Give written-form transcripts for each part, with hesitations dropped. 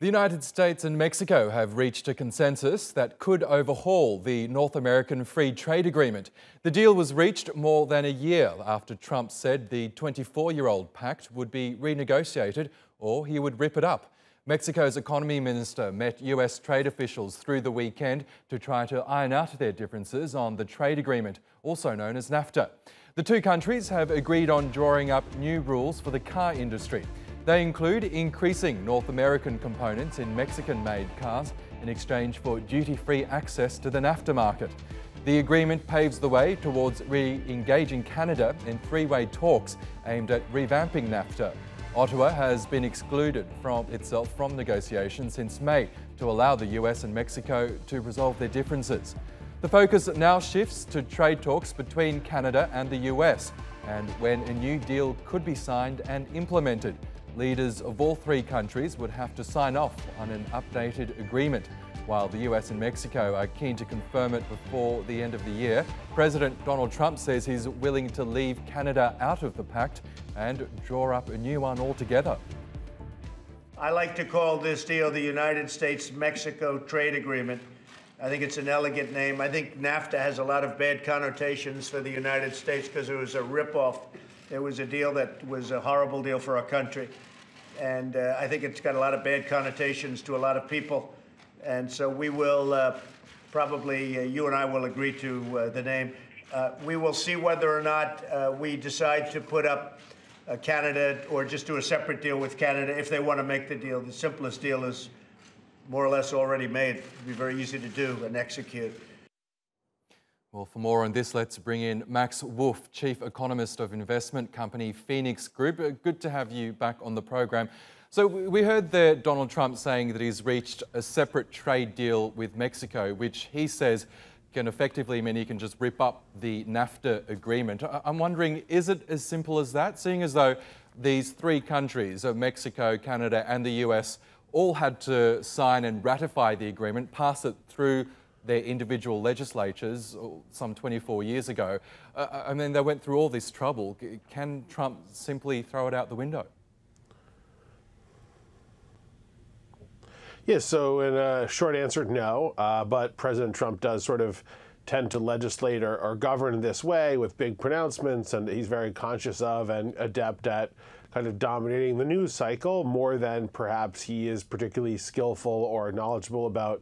The United States and Mexico have reached a consensus that could overhaul the North American Free Trade Agreement. The deal was reached more than a year after Trump said the 24-year-old pact would be renegotiated or he would rip it up. Mexico's economy minister met US trade officials through the weekend to try to iron out their differences on the trade agreement, also known as Nafta. The two countries have agreed on drawing up new rules for the car industry. They include increasing North American components in Mexican-made cars in exchange for duty-free access to the Nafta market. The agreement paves the way towards re-engaging Canada in three-way talks aimed at revamping Nafta. Ottawa has been excluded from negotiations since May to allow the US and Mexico to resolve their differences. The focus now shifts to trade talks between Canada and the US and when a new deal could be signed and implemented. Leaders of all three countries would have to sign off on an updated agreement. While the US and Mexico are keen to confirm it before the end of the year, President Donald Trump says he's willing to leave Canada out of the pact and draw up a new one altogether. I like to call this deal the United States-Mexico Trade Agreement. I think it's an elegant name. I think NAFTA has a lot of bad connotations for the United States because it was a ripoff. It was a deal that was a horrible deal for our country. And I think it's got a lot of bad connotations to a lot of people. And so we will probably, you and I will agree to the name. We will see whether or not we decide to put up Canada or just do a separate deal with Canada if they want to make the deal. The simplest deal is more or less already made. It'd be very easy to do and execute. Well, for more on this, let's bring in Max Wolff, Chief Economist of investment company Phoenix Group. Good to have you back on the program. So we heard there Donald Trump saying that he's reached a separate trade deal with Mexico, which he says can effectively mean he can just rip up the Nafta agreement. I'm wondering, is it as simple as that, seeing as though these three countries, Mexico, Canada and the US, all had to sign and ratify the agreement, pass it through their individual legislatures some 24 years ago. I mean, they went through all this trouble. Can Trump simply throw it out the window? Yes, so in a short answer, no. But President Trump does sort of tend to legislate or govern in this way with big pronouncements, and he's very conscious of and adept at kind of dominating the news cycle more than perhaps he is particularly skillful or knowledgeable about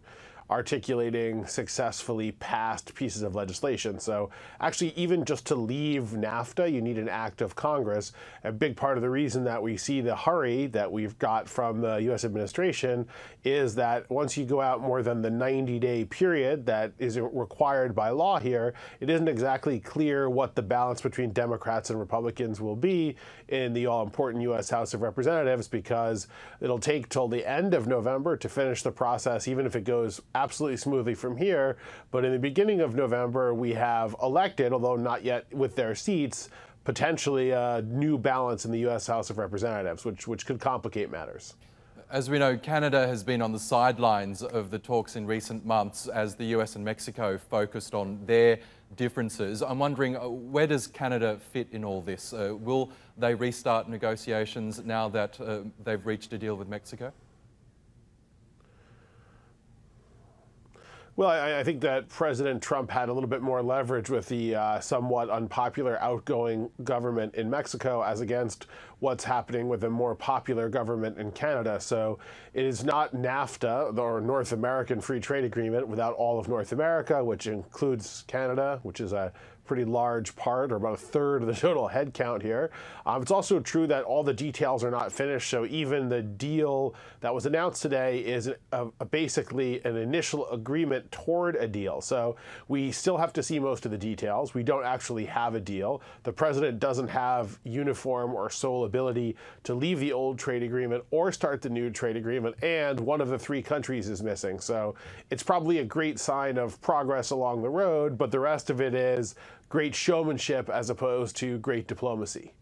articulating successfully passed pieces of legislation. So actually, even just to leave NAFTA, you need an act of Congress. A big part of the reason that we see the hurry that we've got from the U.S. administration is that once you go out more than the 90-day period that is required by law here, it isn't exactly clear what the balance between Democrats and Republicans will be in the all-important U.S. House of Representatives, because it'll take till the end of November to finish the process, even if it goes absolutely smoothly from here. But in the beginning of November, we have elected, although not yet with their seats, potentially a new balance in the U.S. House of Representatives, which could complicate matters. As we know, Canada has been on the sidelines of the talks in recent months as the US and Mexico focused on their differences. I'm wondering, where does Canada fit in all this? Will they restart negotiations now that they've reached a deal with Mexico? Well, I think that President Trump had a little bit more leverage with the somewhat unpopular outgoing government in Mexico as against what's happening with a more popular government in Canada. So it is not NAFTA, or North American Free Trade Agreement, without all of North America, which includes Canada, which is a pretty large part, or about a third of the total headcount here. It's also true that all the details are not finished, so even the deal that was announced today is basically an initial agreement toward a deal. So we still have to see most of the details. We don't actually have a deal. The president doesn't have uniform or sole ability to leave the old trade agreement or start the new trade agreement, and one of the three countries is missing. So it's probably a great sign of progress along the road, but the rest of it is great showmanship as opposed to great diplomacy.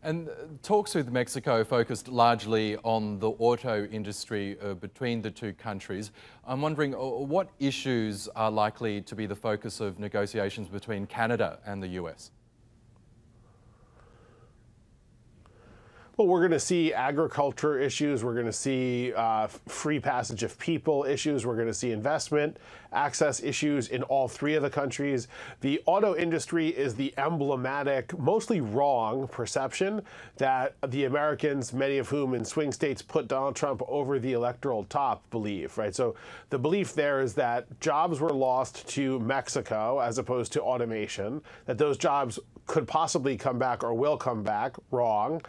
And talks with Mexico focused largely on the auto industry between the two countries. I'm wondering what issues are likely to be the focus of negotiations between Canada and the US? Well, we're going to see agriculture issues. We're going to see free passage of people issues. We're going to see investment access issues in all three of the countries. The auto industry is the emblematic, mostly wrong perception that the Americans, many of whom in swing states put Donald Trump over the electoral top, believe, right? So the belief there is that jobs were lost to Mexico as opposed to automation, that those jobs could possibly come back or will come back. Wrong.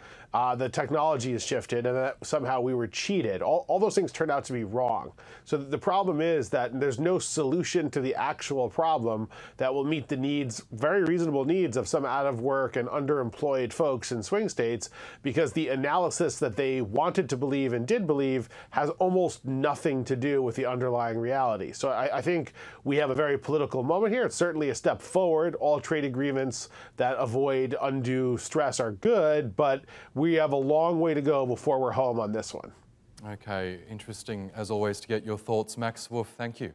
The technology has shifted and that somehow we were cheated. All those things turned out to be wrong. So the problem is that there's no solution to the actual problem that will meet the needs, very reasonable needs, of some out of work and underemployed folks in swing states, because the analysis that they wanted to believe and did believe has almost nothing to do with the underlying reality. So I think we have a very political moment here. It's certainly a step forward. All trade agreements that avoid undue stress are good, but we have a long way to go before we're home on this one. Okay, interesting as always to get your thoughts. Max Wolff, thank you.